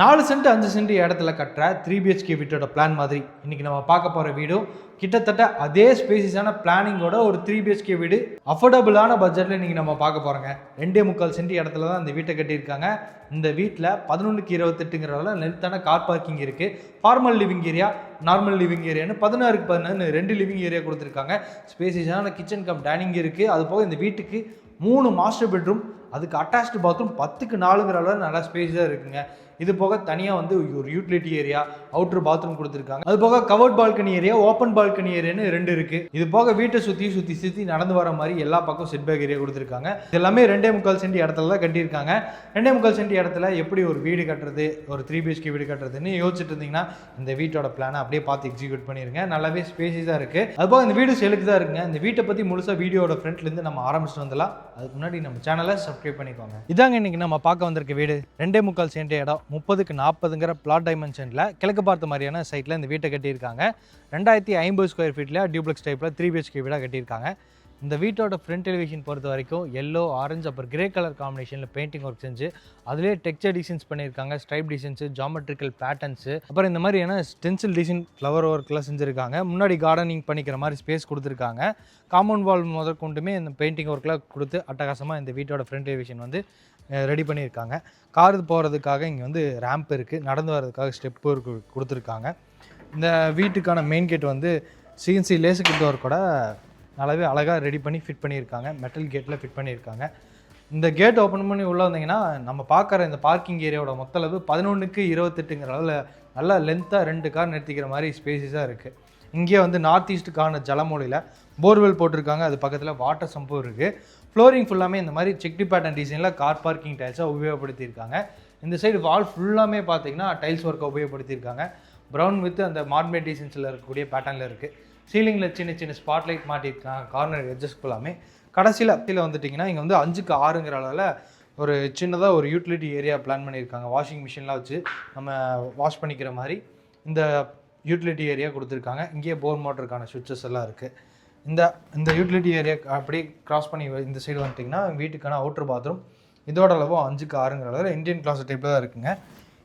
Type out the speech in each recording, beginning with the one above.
4 send 5 send இடத்துல கட்டுற 3 BHK வீட்டோட பிளான் மாதிரி இன்னைக்கு நம்ம பார்க்க போகிற வீடு கிட்டத்தட்ட அதே ஸ்பேசிஸான பிளானிங்கோட ஒரு 3 BHK வீடு அஃபோர்டபுளான பட்ஜெட்டில் இன்றைக்கி நம்ம பார்க்க போகிறோங்க. 2.25 சென்ட் இடத்துல தான் இந்த வீட்டை கட்டியிருக்காங்க. இந்த வீட்டில் 11க்கு 28ங்கிறதால லென்த்தான கார் பார்க்கிங் இருக்குது. Formal living area, normal living ஏரியான்னு 16க்கு 16 2 லிவிங் ஏரியா கொடுத்துருக்காங்க. ஸ்பேசிஸான கிச்சன் கம் டைனிங் இருக்குது. அது போக இந்த வீட்டுக்கு 3 மாஸ்டர் பெட்ரூம், அதுக்கு அட்டாச்டு பாத்ரூம் 10க்கு 4ங்கிற அளவு நல்லா ஸ்பேஸாக இருக்குங்க. இது போக தனியாக வந்து ஒரு யூட்டிலிட்டி ஏரியா, அவுட்டர் பாத்ரூம் கொடுத்துருக்காங்க. அது போக covered balcony area, open balcony ஏரியான்னு 2 இருக்கு. இது போக வீட்டை சுற்றி நடந்து வர மாதிரி எல்லா பக்கம் செட்பேக் ஏரியா கொடுத்துருக்காங்க. இது எல்லாமே 2.25 சென்ட் இடத்துல தான் கட்டியிருக்காங்க. 2.25 சென்ட் இடத்துல எப்படி ஒரு வீடு கட்டுறது, ஒரு 3 BHK வீடு கட்டுறதுன்னு யோசிச்சுட்டு இருந்தீங்கன்னா இந்த வீட்டோட பிளானை அப்படியே பார்த்து எக்ஸிக்யூட் பண்ணிருங்க. நல்லாவே ஸ்பேஸிஸாக இருக்கு. அது போக இந்த வீடு சேலுக்கு தான் இருக்குங்க. இந்த வீட்டை பற்றி முழுசாக வீடியோட ஃப்ரண்ட்லேருந்து நம்ம ஆரம்பிச்சுட்டு வந்துடலாம். அதுக்கு முன்னாடி நம்ம சேனலை சப்ஸ்கிரைப் பண்ணிக்கோங்க. இதாங்க இன்னைக்கு நம்ம பார்க்க வந்திருக்க வீடு. 2.25 சென்ட் இடம் 30க்கு 40ங்கிற பிளாட் டைமென்ஷனில் கிழக்கு பார்த்த மாதிரியான சைட்டில் இந்த வீட்டை கட்டியிருக்காங்க. 2050 ஸ்கொயர் ஃபீட்டில் டியூப்ளெக்ஸ் டைப்பில் 3 BHK வீடாக கட்டியிருக்காங்க. இந்த வீட்டோட ஃப்ரண்ட் எலிவேஷன் பொறுத்த வரைக்கும் எல்லோ, ஆரஞ்சு, அப்புறம் கிரே கலர் காம்பினேஷனில் பெயிண்டிங் ஒர்க் செஞ்சு அதிலே டெக்ஸ்சர் டிசைன்ஸ் பண்ணியிருக்காங்க. ஸ்ட்ரைப் டிசைன்ஸு, ஜாமெட்ரிக்கல் பேட்டர்ன்ஸு, அப்புறம் இந்த மாதிரியான ஸ்டென்சில் டிசைன் ஃப்ளவர் ஒர்க்லாம் செஞ்சுருக்காங்க. முன்னாடி கார்டனிங் பண்ணிக்கிற மாதிரி ஸ்பேஸ் கொடுத்துருக்காங்க. காம்பவுண்ட் வால் முதற்கொண்டுமே இந்த பெயிண்டிங் ஒர்க்லாம் கொடுத்து அட்டகாசமாக இந்த வீட்டோட ஃப்ரண்ட் எலிவேஷன் வந்து ரெடி பண்ணியிருக்காங்க. கார் போகிறதுக்காக இங்கே வந்து ரேம்ப் இருக்குது, நடந்து வர்றதுக்காக ஸ்டெப்பு கொடுத்துருக்காங்க. இந்த வீட்டுக்கான மெயின் கேட் வந்து சிஎன்சி லேசர் கிட் ஒர்க்கோட நல்லாவே அழகாக ரெடி பண்ணி ஃபிட் பண்ணியிருக்காங்க. மெட்டல் கேட்டில் ஃபிட் பண்ணியிருக்காங்க. இந்த கேட் ஓப்பன் பண்ணி உள்ளே வந்தீங்கன்னா நம்ம பார்க்குற இந்த பார்க்கிங் ஏரியாவோட மொத்த அளவு 11க்கு 28ங்கிற அளவில் நல்லா லென்த்தாக 2 கார் நிறுத்திக்கிற மாதிரி ஸ்பேஸஸாக இருக்குது. இங்கே வந்து நார்த் ஈஸ்ட்டுக்கான ஜலமூலையில் போர்வெல் போட்டிருக்காங்க. அது பக்கத்தில் வாட்டர் சம்பு இருக்குது. ஃப்ளோரிங் ஃபுல்லாமே இந்த மாதிரி செக்டி பேட்டர்ன் டிசைனில் கார் பார்க்கிங் டைல்ஸாக உபயோகப்படுத்தியிருக்காங்க. இந்த சைடு வால் ஃபுல்லாமே பார்த்தீங்கன்னா டைல்ஸ் ஒர்க்கை உபயோகப்படுத்தியிருக்காங்க. ப்ரௌன் வித் அந்த மார்பிள் டிசைன்ஸில் இருக்கக்கூடிய பேட்டர்னில் இருக்குது. சீலிங்கில் சின்ன சின்ன ஸ்பாட்லைட் மாட்டியிருக்காங்க. கார்னர் எட்ஜஸ் ஃபுல்லாமே. கடைசியில் வந்துட்டிங்கன்னா இங்கே வந்து 5க்கு 6ங்கிற அளவில் ஒரு சின்னதாக ஒரு யூட்டிலிட்டி ஏரியா பிளான் பண்ணியிருக்காங்க. வாஷிங் மிஷின்லாம் வச்சு நம்ம வாஷ் பண்ணிக்கிற மாதிரி இந்த யூட்டிலிட்டி ஏரியா கொடுத்துருக்காங்க. இங்கேயே போர் மோட்டருக்கான சுவிட்சஸ் எல்லாம் இருக்குது. இந்த யூட்டிலிட்டி ஏரியா அப்படியே கிராஸ் பண்ணி இந்த சைடு வந்துட்டிங்கன்னா வீட்டுக்கான அவுட்டர் பாத்ரூம் இதோட அளவு 5க்கு 6ங்கிற அளவில் இந்தியன் கிளாஸ் டைப்பில் தான் இருக்குங்க.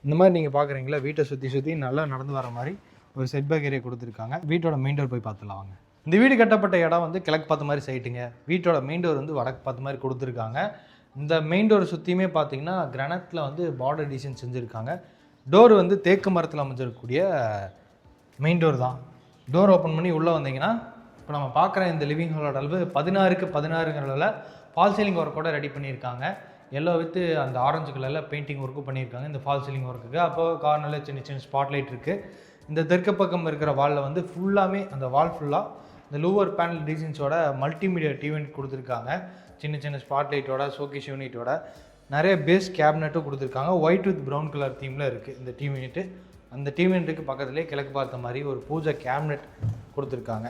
இந்த மாதிரி நீங்கள் பார்க்குறீங்களா, வீட்டை சுற்றி நல்லா நடந்து வர மாதிரி ஒரு செட்பேக் ஏரியா கொடுத்துருக்காங்க. வீட்டோட மெயின் டோர் போய் பார்த்துலாம் வாங்க. இந்த வீடு கட்டப்பட்ட இடம் வந்து கிழக்கு பார்த்த மாதிரி சைட்டுங்க. வீட்டோட மெயின் டோர் வந்து வடக்கு பார்த்த மாதிரி கொடுத்துருக்காங்க. இந்த மெயின் டோர் சுற்றியுமே பார்த்தீங்கன்னா கிரானைட்டில் வந்து பார்டர் டிசைன் செஞ்சுருக்காங்க. டோர் வந்து தேக்கு மரத்தில் அமைஞ்சிருக்கக்கூடிய மெயின் டோர் தான். டோர் ஓப்பன் பண்ணி உள்ளே வந்தீங்கன்னா இப்போ நம்ம பார்க்குற இந்த லிவிங் ஹாலோட அளவு 16க்கு 16ங்கிற அளவில் ஃபால் சீலிங் ஒர்க்கோட ரெடி பண்ணியிருக்காங்க. எல்லோ வித்து அந்த ஆரஞ்சு கலரில் பெயிண்டிங் ஒர்க்கும் பண்ணியிருக்காங்க இந்த ஃபால் சீலிங் ஒர்க்குக்கு. அப்போ கார்னரில் சின்ன சின்ன ஸ்பாட்லைட் இருக்குது. இந்த தெற்கு பக்கம் இருக்கிற வாலில் வந்து ஃபுல்லாமே அந்த வால் ஃபுல்லாக இந்த லூவர் பேனல் டிசைன்ஸோட மல்டிமீடியா டிவி கொடுத்துருக்காங்க. சின்ன சின்ன ஸ்பாட்லைட்டோட, ஷோகேஸ் யூனிட்டோட நிறைய பேஸ் கேபினட்டும் கொடுத்துருக்காங்க. ஒயிட் வித் ப்ரௌன் கலர் தீமில் இருக்குது இந்த டிவி யூனிட்டு. அந்த டிவி யூனிட்டுக்கு பக்கத்துலேயே கிழக்கு பார்த்த மாதிரி ஒரு பூஜை கேபினட் கொடுத்துருக்காங்க.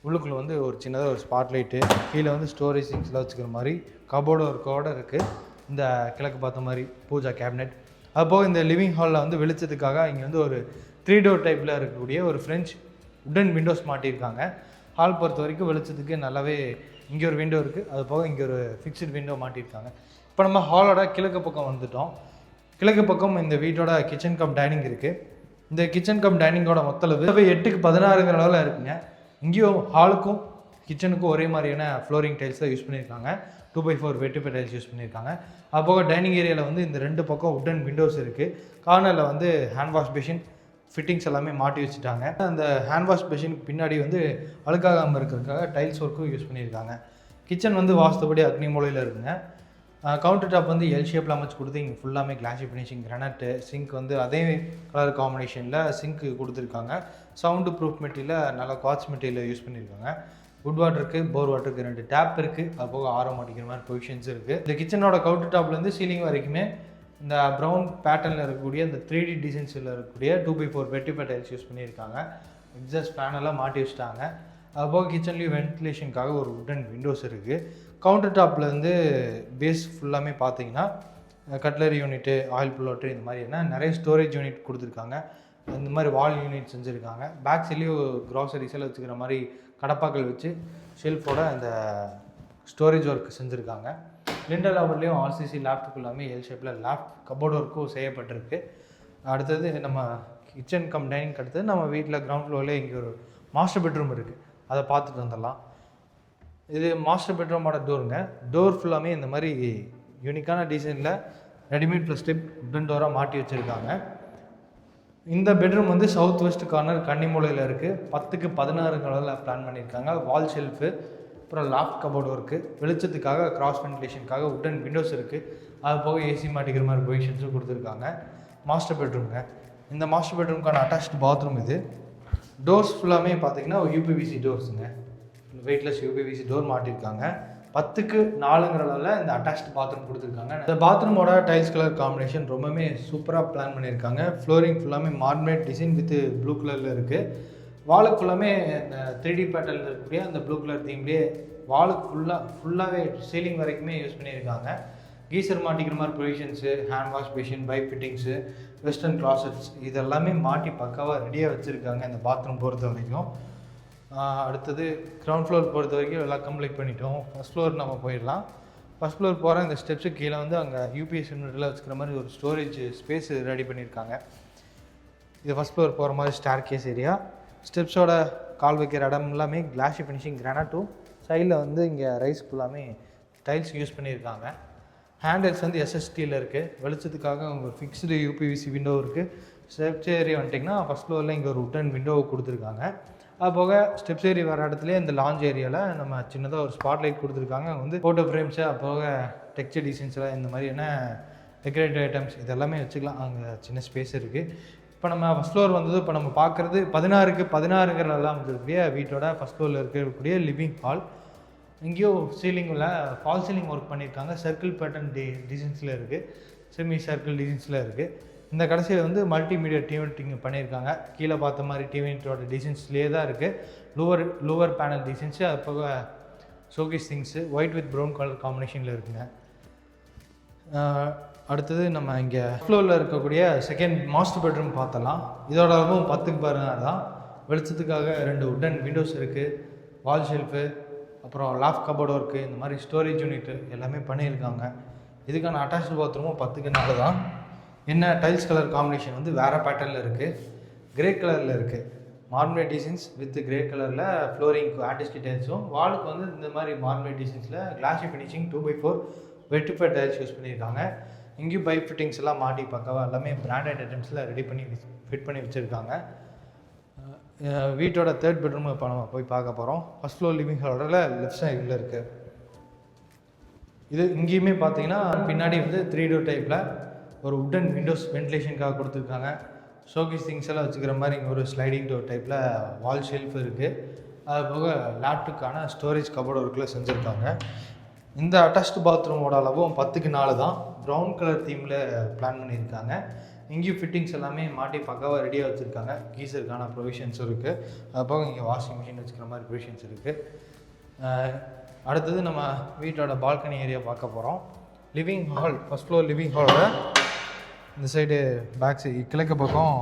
உள்ளுக்குள்ளே வந்து ஒரு சின்னதாக ஒரு ஸ்பாட்லைட்டு, கீழே வந்து ஸ்டோரேஜ் திங்ஸ்லாம் வச்சுக்கிற மாதிரி கபோர்டு ஒர்க்கோட இருக்குது இந்த கிழக்கு பார்த்த மாதிரி பூஜா கேபினெட். அதுபோக இந்த லிவிங் ஹாலில் வந்து வெளிச்சத்துக்காக இங்கே வந்து ஒரு 3 டோர் டைப்பில் இருக்கக்கூடிய ஒரு ஃப்ரெஞ்ச் உடன் விண்டோஸ் மாட்டியிருக்காங்க. ஹால் பொறுத்த வரைக்கும் வெளிச்சத்துக்கு நல்லாவே இங்கே ஒரு விண்டோ இருக்குது. அது போக இங்கே ஒரு ஃபிக்ஸ்டு விண்டோ மாட்டியிருக்காங்க. இப்போ நம்ம ஹாலோட கிழக்கு பக்கம் வந்துட்டோம். கிழக்கு பக்கம் இந்த வீட்டோட கிச்சன் கம் டைனிங் இருக்குது. இந்த கிச்சன் கம் டைனிங்கோட மொத்தளவு 8க்கு 16ங்கிற அளவில் இருக்குங்க. இங்கேயும் ஹாலுக்கும் கிச்சனுக்கும் ஒரே மாதிரியான ஃப்ளோரிங் டைல்ஸ் தான் யூஸ் பண்ணியிருக்காங்க. 2x4 வெட்டிஃபை டைல்ஸ் யூஸ் பண்ணியிருக்காங்க. அதுபோக டைனிங் ஏரியாவில் வந்து இந்த 2 பக்கம் உட்டன் விண்டோஸ் இருக்குது. கார்னரில் வந்து ஹேண்ட் வாஷ் பேஷின் ஃபிட்டிங்ஸ் எல்லாமே மாட்டி வச்சுட்டாங்க. அந்த ஹேண்ட் வாஷ் பேஷினுக்கு பின்னாடி வந்து அழுக்காகாமல் இருக்கிறதுக்காக டைல்ஸ் ஒர்க்கும் யூஸ் பண்ணியிருக்காங்க. கிச்சன் வந்து வாஸ்துபடி அக்னி மூலையில் இருக்குங்க. கவுண்டர் டாப் வந்து எல் ஷேப்பில் அமைச்சு கொடுத்து இங்கே ஃபுல்லாமே கிளாஸி ஃபினிஷிங் கிரானைட்டு. சிங்க் வந்து அதே கலர் காம்பினேஷனில் சிங்க்கு கொடுத்துருக்காங்க. சவுண்டு ப்ரூஃப் மெட்டீரியலில் நல்லா குவாட்ஸ் மெட்டீரியல் யூஸ் பண்ணியிருக்காங்க. குட் வாட்டருக்கு, போர் வாட்டருக்கு 2 டேப் இருக்குது. அது போக ஆரம் மாட்டிக்கிற மாதிரி பொசிஷன்ஸ் இருக்குது. இந்த கிச்சனோட கவுண்டர் டாப்லேருந்து சீலிங் வரைக்குமே இந்த ப்ரௌன் பேட்டர்னில் இருக்கக்கூடிய இந்த 3D டிசைன்ஸில் இருக்கக்கூடிய 2x4 வெட்டிஃபை டைல்ஸ் யூஸ் பண்ணியிருக்காங்க. எக்ஸாஸ்ட் ஃபேனெல்லாம் மாட்டி வச்சுட்டாங்க. அதுபோக கிச்சன்லேயும் வென்டிலேஷனுக்காக ஒரு உடன் விண்டோஸ் இருக்குது. கவுண்டர் டாப்லேருந்து பேஸ் ஃபுல்லாமே பார்த்தீங்கன்னா கட்லரி யூனிட்டு, ஆயில் புல்லோட்ரு, இந்த மாதிரி நிறைய ஸ்டோரேஜ் யூனிட் கொடுத்துருக்காங்க. இந்த மாதிரி வால் யூனிட் செஞ்சுருக்காங்க. பேக் சைட்லேயும் க்ராசரிஸ் எல்லாம் வச்சுக்கிற மாதிரி கடப்பாக்கள் வச்சு ஷெல்ஃபோட அந்த ஸ்டோரேஜ் ஒர்க் செஞ்சுருக்காங்க. லிண்டல் லெவல்லையும் ஆர்சிசி லேப்டாப் எல்லாமே எல் ஷேப்பில் கபோர்ட் ஒர்க்கும் செய்யப்பட்டிருக்கு. அடுத்தது நம்ம கிச்சன் கம் டைனிங் அடுத்தது நம்ம வீட்டில் கிரவுண்ட் ஃப்ளோர்லேயே இங்கே ஒரு மாஸ்டர் பெட்ரூம் இருக்குது, அதை பார்த்துட்டு வந்துடலாம். இது மாஸ்டர் பெட்ரூமோட டோருங்க. டோர் ஃபுல்லாமே இந்த மாதிரி யூனிக்கான டிசைனில் ரெடிமேட் ப்ளஸ் ஸ்டெப் உடன் டோராக மாட்டி வச்சுருக்காங்க. இந்த பெட்ரூம் வந்து சவுத் வெஸ்ட் கார்னர் கன்னிமூலையில் இருக்குது. 10க்கு 16 கலரில் பிளான் பண்ணியிருக்காங்க. வால் ஷெல்ஃபு, அப்புறம் லாஃப்ட் கபோர்டு இருக்குது. வெளிச்சத்துக்காக கிராஸ் வென்டிலேஷனுக்காக உட்டன் விண்டோஸ் இருக்குது. அது போக ஏசி மாட்டிக்கிற மாதிரி ப்ரொவிஷன்ஸும் கொடுத்துருக்காங்க. மாஸ்டர் பெட்ரூம்ங்க. இந்த மாஸ்டர் பெட்ரூம்க்கான அட்டாச்டு பாத்ரூம் இது. டோர்ஸ் ஃபுல்லாமே பார்த்தீங்கன்னா யூபிவிசி டோர்ஸுங்க. வெயிட்லெஸ் யூபிவிசி டோர் மாட்டியிருக்காங்க. 10க்கு 4 இந்த அட்டாச்டு பாத்ரூம் கொடுத்துருக்காங்க. இந்த பாத்ரூமோட டைல்ஸ் கலர் காம்பினேஷன் ரொம்பவே சூப்பராக பிளான் பண்ணியிருக்காங்க. ஃப்ளோரிங் ஃபுல்லாமே மார்மேட் டிசைன் வித் ப்ளூ கலரில் இருக்குது. வாலுக்கு ஃபுல்லாமே இந்த 3D பேட்டர்னில் இருக்கக்கூடிய அந்த ப்ளூ கலர் தீம்லேயே வாலுக்கு ஃபுல்லாகவே சீலிங் வரைக்குமே யூஸ் பண்ணியிருக்காங்க. கீசர் மாட்டிக்கிற மாதிரி provisions, hand wash basin, pipe fittings, western closets இதெல்லாமே மாட்டி பக்காவாக ரெடியாக வச்சுருக்காங்க இந்த பாத்ரூம் பொறுத்த வரைக்கும். அடுத்தது கிரவுண்ட் ஃப்ளோர் பொறுத்த வரைக்கும் எல்லாம் கம்ப்ளீட் பண்ணிட்டோம். ஃபஸ்ட் ஃப்ளோர் நம்ம போயிடலாம். ஃபஸ்ட் ஃப்ளோர் போகிற இந்த ஸ்டெப்ஸுக்கு கீழே வந்து அங்கே யூபிஎஸ் யூனிட்டில் வச்சுக்கிற மாதிரி ஒரு ஸ்டோரேஜ் ஸ்பேஸ் ரெடி பண்ணியிருக்காங்க. இது ஃபஸ்ட் ஃப்ளோர் போகிற மாதிரி ஸ்டார் கேஸ் ஏரியா. ஸ்டெப்ஸோட கால் வைக்கிற இடம் எல்லாமே கிளாஷி ஃபினிஷிங் கிரானைட்டும், சைடில் வந்து இங்கே ரைஸ் ஃபுல்லாமே டைல்ஸ் யூஸ் பண்ணியிருக்காங்க. ஹேண்டில்ஸ் வந்து எஸ்எஸ்டியில் இருக்குது. வெளிச்சத்துக்காக உங்கள் ஃபிக்ஸ்டு யூபிவிசி விண்டோ இருக்குது. ஸ்டெப்ஸ் ஏரியா வந்துட்டிங்கன்னா ஃபஸ்ட் ஃப்ளோரில் இங்கே ஒரு உட்டன் விண்டோ கொடுத்துருக்காங்க. அது போக ஸ்டெப்ஸ் ஏரி வர இடத்துலேயே இந்த லாஞ்ச் ஏரியாவில் நம்ம சின்னதாக ஒரு ஸ்பாட் லைட் கொடுத்துருக்காங்க. அங்கே வந்து ஃபோட்டோ ஃப்ரேம்ஸு, அது போக டெக்ஸ்சர் டிசைன்ஸில் இந்த மாதிரியான டெக்கரேட்டிவ் ஐட்டம்ஸ் இதெல்லாமே வச்சுக்கலாம். அங்கே சின்ன ஸ்பேஸ் இருக்குது. இப்போ நம்ம ஃபஸ்ட் ஃப்ளோர் வந்தது. இப்போ நம்ம பார்க்குறது 16க்கு 16 இருக்கக்கூடிய வீட்டோட ஃபஸ்ட் ஃப்ளோரில் இருக்கக்கூடிய லிவிங் ஹால். இங்கேயும் சீலிங்கில் ஃபால் சீலிங் ஒர்க் பண்ணியிருக்காங்க. சர்க்கிள் பேட்டர்ன் டிசைன்ஸில் இருக்குது, செமி சர்க்கிள் டிசைன்ஸில் இருக்குது. இந்த கடைசியில் வந்து மல்டிமீடியா டிவினிட்டிங் பண்ணியிருக்காங்க. கீழே பார்த்த மாதிரி டிவினிட்டோட டிசைன்ஸ்லேயே தான் இருக்குது. லோவர் பேனல் டிசைன்ஸு, அது போக showcase things white with brown colour காம்பினேஷனில் இருக்குங்க. அடுத்தது நம்ம இங்கே ஃப்ளோரில் இருக்கக்கூடிய செகண்ட் மாஸ்டர் பெட்ரூம் பார்த்தலாம். இதோட அளவும் 10க்கு 16 தான். வெளிச்சத்துக்காக 2 உட்டன் விண்டோஸ் இருக்குது. வால் ஷெல்ஃபு, அப்புறம் லாஃப்ட் கபோர்டு ஒர்க்கு, இந்த மாதிரி ஸ்டோரேஜ் யூனிட்டு எல்லாமே பண்ணியிருக்காங்க. இதுக்கான அட்டாச்டு பாத்ரூமும் 10க்கு 4 தான். என்ன டைல்ஸ் கலர் காம்பினேஷன் வந்து வேறு பேட்டர்னில் இருக்குது. கிரே கலரில் இருக்குது. மார்மலேட் டிசைன்ஸ் வித் கிரே கலரில் ஃப்ளோரிங்க்கு ஆர்டிஸ்டிக் டைல்ஸும், வாலுக்கு வந்து இந்த மாதிரி மார்மலேட் டிசைன்ஸில் glossy finishing 2x4 vitrified tiles use பண்ணியிருக்காங்க. இங்கேயும் பைப் ஃபிட்டிங்ஸ் எல்லாம் மாட்டி பக்காவாக எல்லாமே பிராண்டட் ஐட்டம்ஸில் ரெடி பண்ணி ஃபிட் பண்ணி வச்சுருக்காங்க. வீட்டோட தேர்ட் பெட்ரூம் இப்போ நம்ம போய் பார்க்க போகிறோம். ஃபஸ்ட் ஃப்ளோர் லிவிங் ஹாலோட லெஃப்ட் சைடில் இருக்குது. இது இங்கேயுமே பார்த்தீங்கன்னா பின்னாடி வந்து 3 டோர் டைப்பில் ஒரு உட்டன் விண்டோஸ் வென்டிலேஷனுக்காக கொடுத்துருக்காங்க. ஷோகேஸ் திங்ஸ் எல்லாம் வச்சுக்கிற மாதிரி இங்கே ஒரு ஸ்லைடிங் டோர் டைப்பில் வால் ஷெல்ஃப் இருக்குது. அது போக லேப்டாப்புக்கான ஸ்டோரேஜ் கபோர்டு ஒர்க்கில் செஞ்சுருக்காங்க. இந்த அட்டாச்டு பாத்ரூமோட அளவும் 10க்கு 4 தான். ப்ரௌன் கலர் தீமில் பிளான் பண்ணியிருக்காங்க. இங்கேயும் ஃபிட்டிங்ஸ் எல்லாமே மாட்டி பக்காவாக ரெடியாக வச்சுருக்காங்க. கீசருக்கான ப்ரொவிஷன்ஸும் இருக்குது. அது போக இங்கே வாஷிங் மிஷின் வச்சுக்கிற மாதிரி ப்ரொவிஷன்ஸ் இருக்குது. அடுத்தது நம்ம வீட்டோட பால்கனி ஏரியா பார்க்க போகிறோம். Living hall, first floor living ஹாலோட இந்த சைடு பேக் சைடு கிழக்கு பக்கம்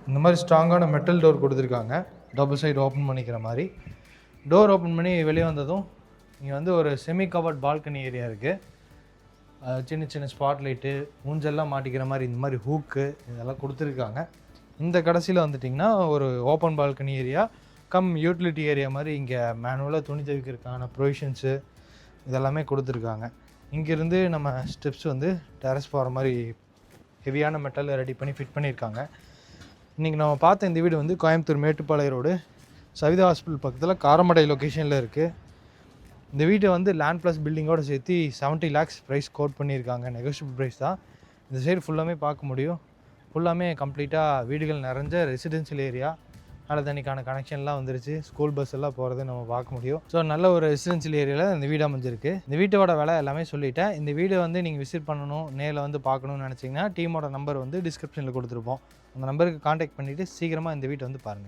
இந்த மாதிரி ஸ்ட்ராங்கான மெட்டல் டோர் கொடுத்துருக்காங்க. டபுள் சைடு ஓப்பன் பண்ணிக்கிற மாதிரி. டோர் ஓப்பன் பண்ணி வெளியே வந்ததும் இங்கே வந்து ஒரு செமி கவர்ட் பால்கனி ஏரியா இருக்குது. சின்ன சின்ன ஸ்பாட் லைட்டு, ஊஞ்சல்லாம் மாட்டிக்கிற மாதிரி இந்த மாதிரி ஹூக்கு இதெல்லாம் கொடுத்துருக்காங்க. இந்த கடைசியில் வந்துட்டிங்கன்னா ஒரு open balcony area come utility area மாதிரி இங்கே மேனுவலாக துணி துவைக்கிறதுக்கான ப்ரொவிஷன்ஸு இதெல்லாமே கொடுத்துருக்காங்க. இங்கேருந்து நம்ம ஸ்டெப்ஸ் வந்து டெரஸ் போகிற மாதிரி ஹெவியான மெட்டல் ரெடி பண்ணி ஃபிட் பண்ணியிருக்காங்க. இன்றைக்கி நம்ம பார்த்த இந்த வீடு வந்து கோயம்புத்தூர் மேட்டுப்பாளைய ரோடு சவிதா ஹாஸ்பிட்டல் பக்கத்தில் காரமடை லொக்கேஷனில் இருக்குது. இந்த வீட்டை வந்து லேண்ட் ப்ளஸ் பில்டிங்கோடு சேர்த்து 70 lakhs ப்ரைஸ் கோட் பண்ணியிருக்காங்க. நெகோஷியபிள் ப்ரைஸ் தான். இந்த சைடு ஃபுல்லாமே பார்க்க முடியும். ஃபுல்லாமே கம்ப்ளீட்டாக வீடுகள் நிறைஞ்ச ரெசிடென்ஷியல் ஏரியா. நல்ல தண்ணிக்கான கனெக்ஷன்லாம் வந்துருச்சு. ஸ்கூல் பஸ் எல்லாம் போகிறத நம்ம பார்க்க முடியும். ஸோ நல்ல ஒரு ரெசிடென்ஷியல் ஏரியாவில் இந்த வீடு அமைஞ்சிருக்கு. இந்த வீட்டோட விலை எல்லாமே சொல்லிட்டேன். இந்த வீடை வந்து நீங்கள் விசிட் பண்ணணும், நேரில் வந்து பார்க்கணும்னு நினச்சிங்கன்னா டீமோட நம்பர் வந்து டிஸ்கிரிப்ஷனில் கொடுத்துருப்போம். அந்த நம்பருக்கு காண்டாக்ட் பண்ணிவிட்டு சீக்கிரமாக இந்த வீட்டை வந்து பாருங்கள்.